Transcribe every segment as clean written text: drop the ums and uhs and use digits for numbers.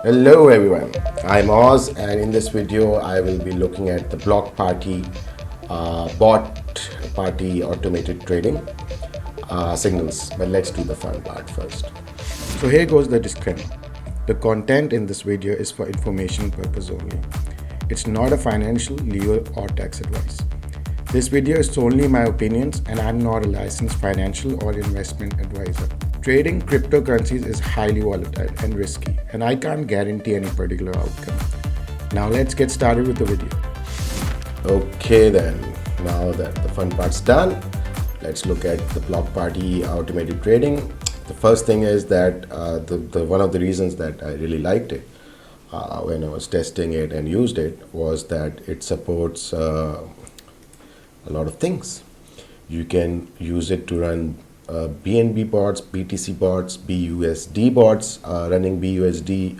Hello everyone, I'm Oz, and in this video I will be looking at the block party bot party automated trading signals. But let's do the fun part first. So here goes the disclaimer. The content in this video is for information purpose only. It's not a financial, legal or tax advice. This video is solely my opinions and I'm not a licensed financial or investment advisor. Trading cryptocurrencies is highly volatile and risky, and I can't guarantee any particular outcome. Now let's get started with the video. Okay then, now that the fun part's done, let's look at the block party automated trading. The first thing is that one of the reasons that I really liked it when I was testing it and used it was that it supports a lot of things. You can use it to run BNB bots, BTC bots, BUSD bots. Running BUSD,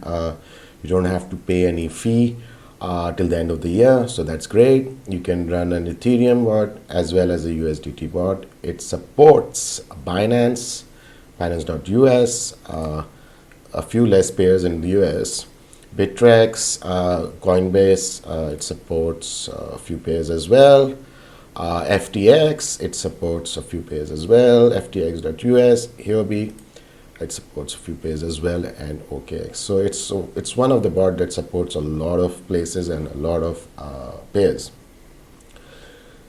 you don't have to pay any fee till the end of the year, so that's great. You can run an Ethereum bot as well as a USDT bot. It supports Binance, Binance.us, a few less pairs in the US, Bittrex, Coinbase, it supports a few pairs as well. FTX, it supports a few pairs as well. FTX.us, Huobi, it supports a few pairs as well, and OKX. So it's one of the bots that supports a lot of places and a lot of pairs.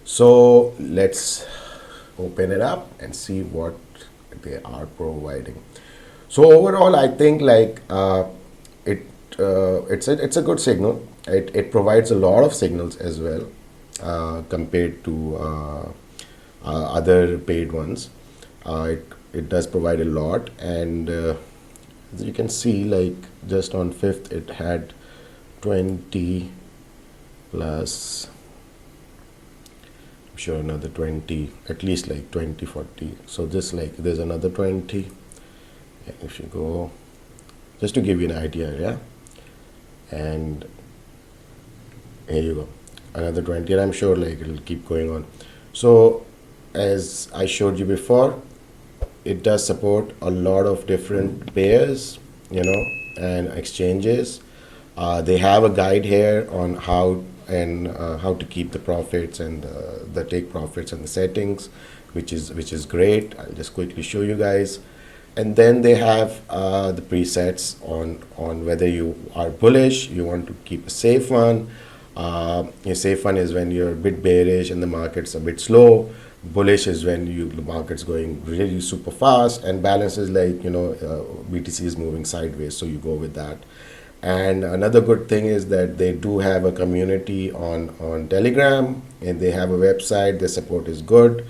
So let's open it up and see what they are providing. So overall, I think like it's a good signal. It provides a lot of signals as well. Compared to other paid ones, it does provide a lot, and as you can see, like just on 5th it had 20 plus, I'm sure another 20, at least like 20, 40. So this, like, there's another 20. If you go, just to give you an idea, yeah, and here you go, another 20, and I'm sure like it'll keep going on. So as I showed you before, it does support a lot of different pairs, and exchanges. They have a guide here on how to keep the profits and the take profits and the settings, which is great. I'll just quickly show you guys. And then they have the presets on whether you are bullish, you want to keep a safe one. A safe one is when you're a bit bearish and the market's a bit slow. Bullish is when the market's going really super fast, and balance is like, BTC is moving sideways, so you go with that. And another good thing is that they do have a community on Telegram, and they have a website. Their support is good.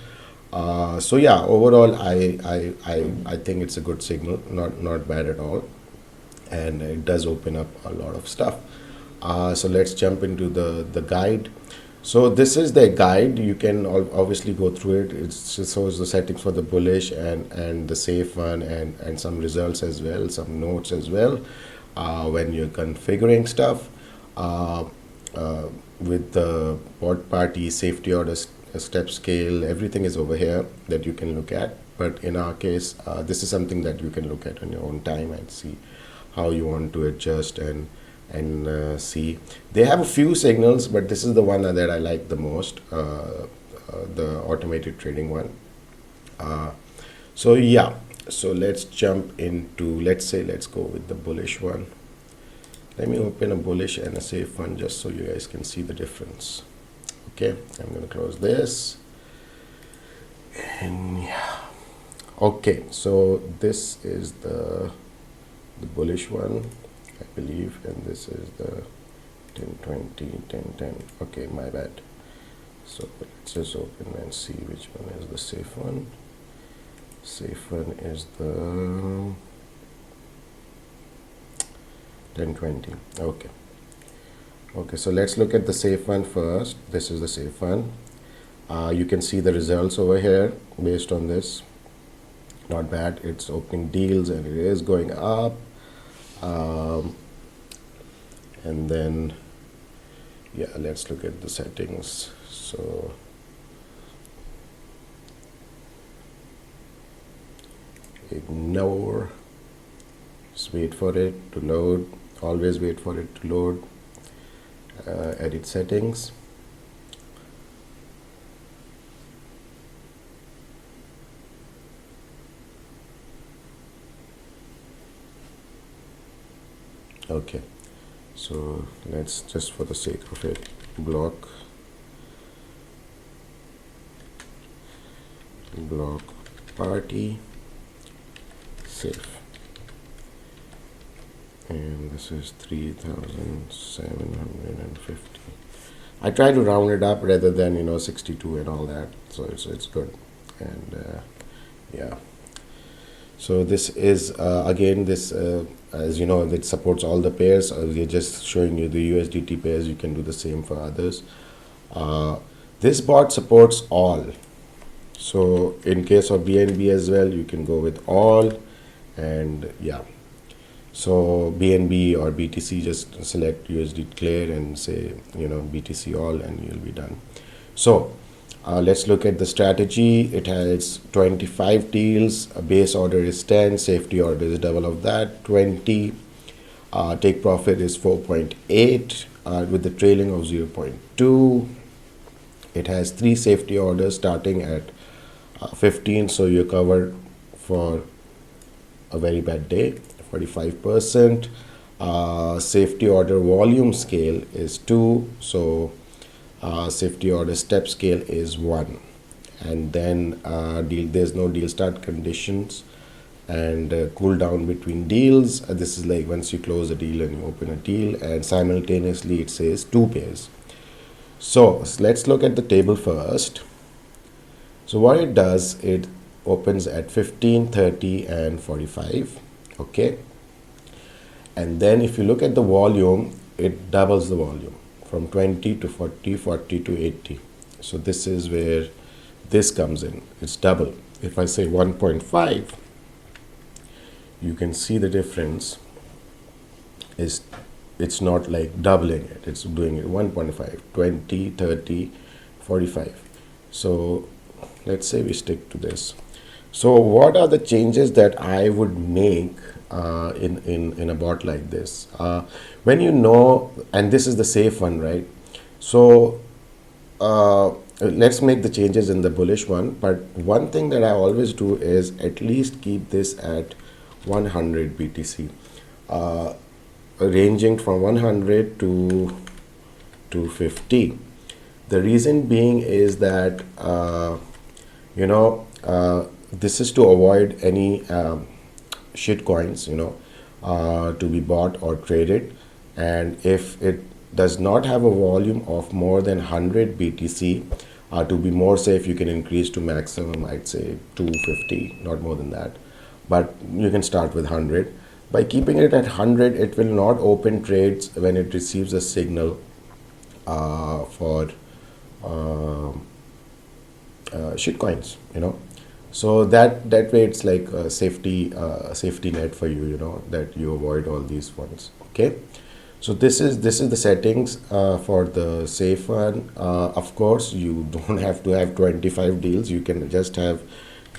So yeah, overall, I think it's a good signal, not bad at all, and it does open up a lot of stuff. So let's jump into the guide. So this is the guide. You can obviously go through it. It shows the settings for the bullish and the safe one, and some results as well, some notes as well when you're configuring stuff. With the bot party safety order step scale, everything is over here that you can look at. But in our case, this is something that you can look at on your own time and see how you want to adjust and see. They have a few signals, but this is the one that I like the most, the automated trading one. So yeah, so let's jump into, let's go with the bullish one. Let me open a bullish and a safe one just so you guys can see the difference. Okay, I'm going to close this, and yeah, okay, so this is the bullish one, I believe, and this is the 1020, 1010. Okay, my bad. So let's just open and see which one is the safe one. Safe one is the 1020. Okay, so let's look at the safe one first. This is the safe one. You can see the results over here based on this. Not bad. It's opening deals and it is going up. And then yeah, let's look at the settings. So ignore, just wait for it to load. Always wait for it to load. Edit settings. Okay, so let's just for the sake of it block party safe, and this is 3,750. I try to round it up rather than 62 and all that, so it's good. And yeah, so this is again this as you know, it supports all the pairs. We're just showing you the USDT pairs. You can do the same for others. This bot supports all, so in case of BNB as well, you can go with all. And yeah, so BNB or BTC, just select USD clear and say BTC all, and you'll be done. So let's look at the strategy. It has 25 deals. A base order is 10. Safety order is double of that, 20. Take profit is 4.8 with the trailing of 0.2. It has 3 safety orders starting at 15, so you're covered for a very bad day, 45%. Safety order volume scale is 2, so safety order step scale is 1. And then there's no deal start conditions, and cool down between deals. This is like once you close a deal and you open a deal, and simultaneously it says 2 pairs. So let's look at the table first. So what it does, it opens at 15, 30 and 45. Okay, and then if you look at the volume, it doubles the volume from 20 to 40, 40 to 80. So this is where this comes in. It's double. If I say 1.5, you can see the difference is it's not like doubling it, it's doing it 1.5, 20, 30, 45. So let's say we stick to this. So what are the changes that I would make in a bot like this? When and this is the safe one, right? So let's make the changes in the bullish one. But one thing that I always do is at least keep this at 100 BTC, ranging from 100 to 250. The reason being is that this is to avoid any shit coins to be bought or traded. And if it does not have a volume of more than 100 BTC, to be more safe, you can increase to maximum, I'd say 250, not more than that, but you can start with 100. By keeping it at 100, it will not open trades when it receives a signal for shitcoins, so that way it's like a safety net for you, that you avoid all these ones. Okay, so this is the settings for the safe one. Of course, you don't have to have 25 deals. You can just have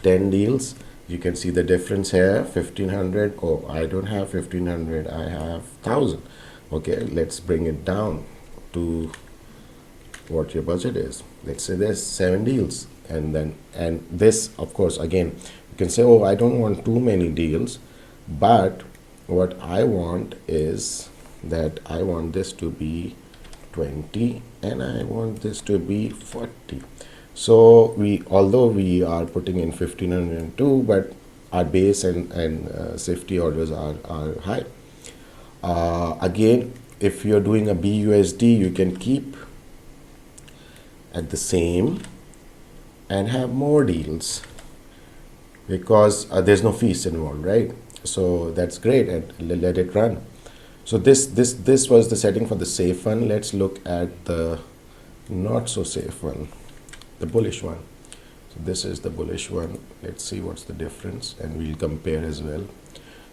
10 deals. You can see the difference here, 1500. Oh, I don't have 1500, I have 1000. Okay, let's bring it down to what your budget is. Let's say there's 7 deals, and this, of course, again, you can say, oh, I don't want too many deals, but what I want is that I want this to be 20 and I want this to be 40. So although we are putting in 1502, but our base and safety orders are high. Again, if you're doing a BUSD, you can keep at the same and have more deals because there's no fees involved, right? So that's great, and let it run. So this was the setting for the safe one. Let's look at the not so safe one, the bullish one. So this is the bullish one. Let's see what's the difference, and we'll compare as well.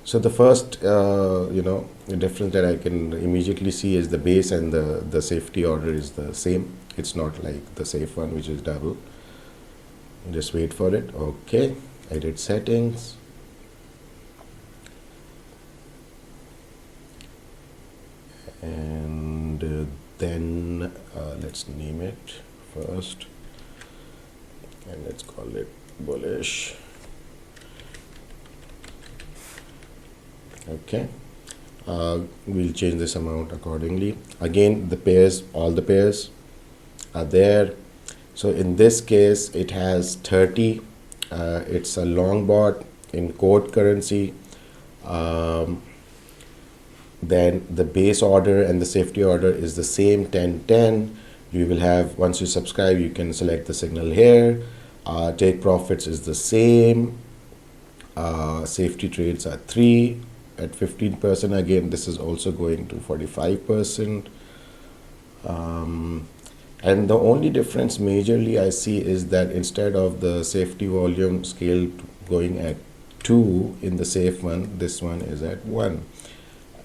So the first the difference that I can immediately see is the base and the safety order is the same. It's not like the safe one, which is double. Just wait for it. Okay, edit settings. and then let's name it first, and let's call it bullish. Okay, we'll change this amount accordingly. Again, the pairs, all the pairs are there. So in this case it has 30. It's a long bot in code currency. Then the base order and the safety order is the same, 10-10. You will have, once you subscribe, you can select the signal here. Take profits is the same. Safety trades are 3 at 15%. Again, this is also going to 45%. And the only difference majorly I see is that instead of the safety volume scale going at 2 in the safe one, this one is at 1.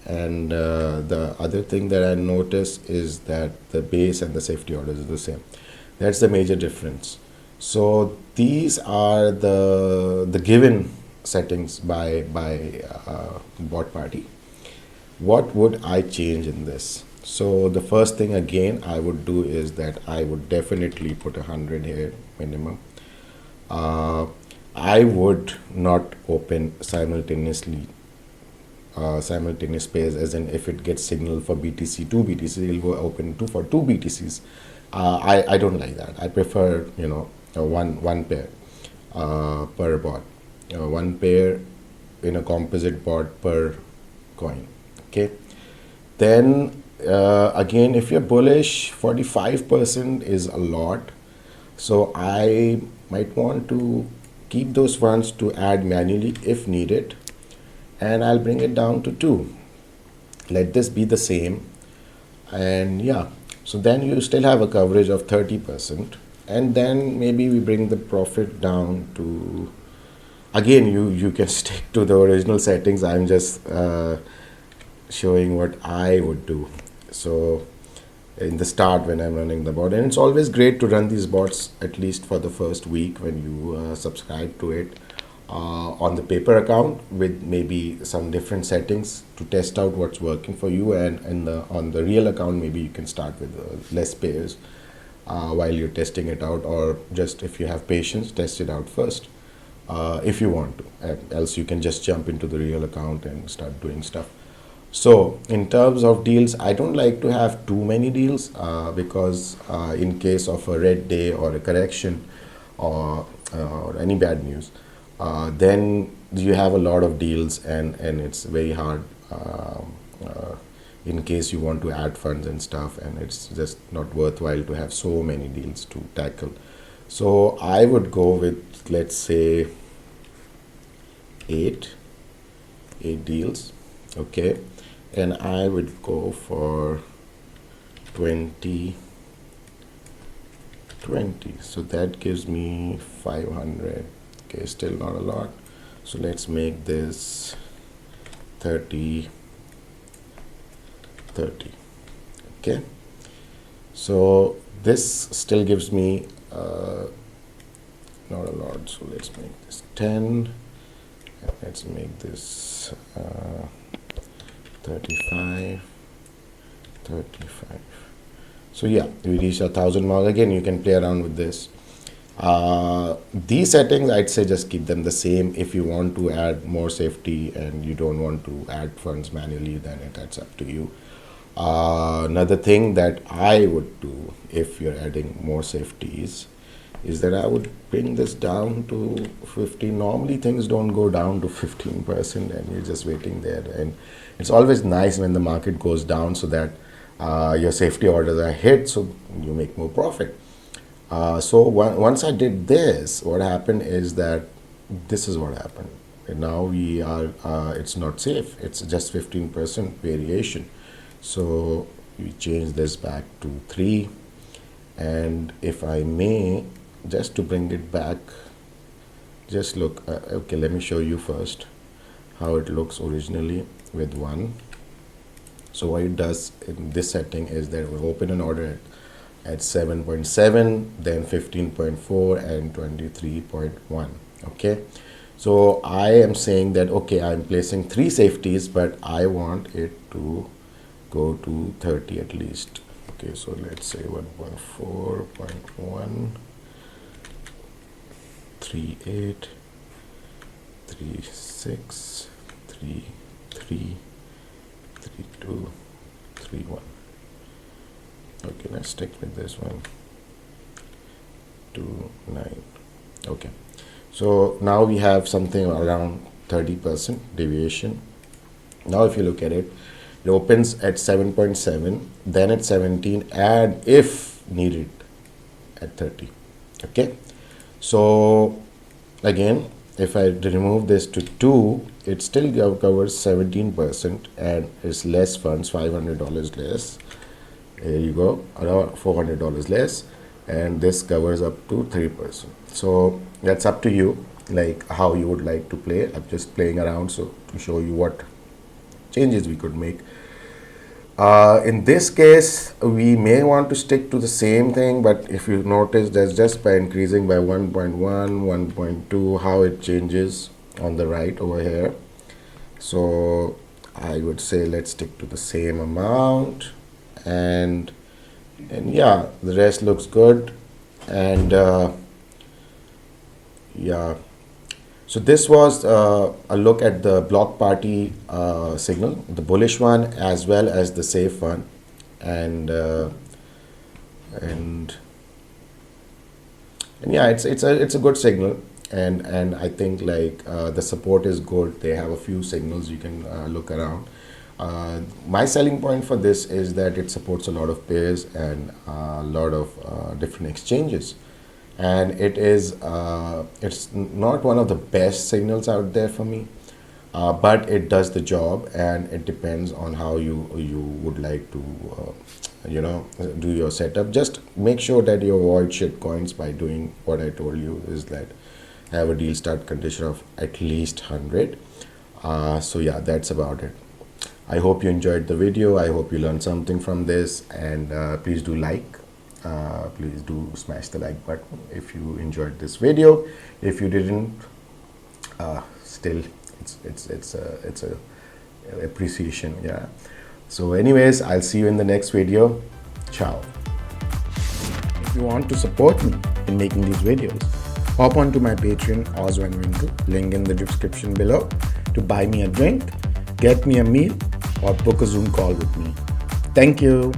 And the other thing that I notice is that the base and the safety orders is the same. That's the major difference. So these are the given settings by bot party. What would I change in this? So the first thing again I would do is that I would definitely put 100 here minimum. I would not open simultaneous pairs, as in if it gets signal for BTC, 2 BTC, it will go open for 2 BTCs. I don't like that. I prefer, one pair per bot, one pair in a composite bot per coin. Okay, then again, if you're bullish, 45% is a lot, so I might want to keep those funds to add manually if needed, and I'll bring it down to 2. Let this be the same, and yeah, so then you still have a coverage of 30%, and then maybe we bring the profit down to, again, you can stick to the original settings. I'm just showing what I would do. So in the start when I'm running the bot, and it's always great to run these bots at least for the first week when you subscribe to it on the paper account with maybe some different settings to test out what's working for you, and on the real account maybe you can start with less pairs while you're testing it out, or just if you have patience, test it out first if you want to, else you can just jump into the real account and start doing stuff. So in terms of deals, I don't like to have too many deals because in case of a red day or a correction or any bad news, then you have a lot of deals, and it's very hard in case you want to add funds and stuff, and it's just not worthwhile to have so many deals to tackle. So I would go with, let's say, 8 deals. Okay, and I would go for 20. So that gives me 500. Okay, still not a lot. So let's make this 30. Okay, so this still gives me not a lot. So let's make this 10. And let's make this 35. So yeah, we reach 1,000 mark. Again, you can play around with this. These settings, I'd say just keep them the same. If you want to add more safety and you don't want to add funds manually, then that's up to you. Another thing that I would do if you're adding more safeties is that I would bring this down to 15. Normally things don't go down to 15% and you're just waiting there, and it's always nice when the market goes down so that your safety orders are hit, so you make more profit. So once I did this, what happened is that this is what happened. And now we are, it's not safe. It's just 15% variation. So we change this back to 3. And if I may, just to bring it back, just look, okay, let me show you first how it looks originally with 1. So what it does in this setting is that we open an order at 7.7, then 15.4 and 23.1. Okay, so I am saying that, okay, I'm placing 3 safeties, but I want it to go to 30 at least. Okay, so let's say 1.4.1 38 36 33 32 31. Okay, let's stick with this one. 29. Okay, so now we have something around 30% deviation. Now if you look at it, it opens at 7.7, then at 17, and if needed at 30. Okay, so again, if I remove this to 2, it still covers 17% and it's less funds, $500 less. There you go, around $400 less, and this covers up to 3%. So that's up to you, like how you would like to play. I'm just playing around so to show you what changes we could make. In this case, we may want to stick to the same thing, but if you notice, that's just by increasing by 1.1, 1.2, how it changes on the right over here. So I would say let's stick to the same amount, and yeah, the rest looks good. And yeah, so this was a look at the block party signal, the bullish one as well as the safe one, and yeah, it's a good signal, and I think like the support is good. They have a few signals you can look around. My selling point for this is that it supports a lot of pairs and a lot of different exchanges. And it is it's not one of the best signals out there for me, but it does the job, and it depends on how you would like to do your setup. Just make sure that you avoid shit coins by doing what I told you, is that have a deal start condition of at least 100. So yeah, that's about it. I hope you enjoyed the video. I hope you learned something from this, and please do like. Please do smash the like button if you enjoyed this video. If you didn't, still it's a appreciation. Yeah. So anyways, I'll see you in the next video. Ciao. If you want to support me in making these videos, hop onto my Patreon, Oz Van Winkle, link in the description below, to buy me a drink, get me a meal, or book a Zoom call with me. Thank you.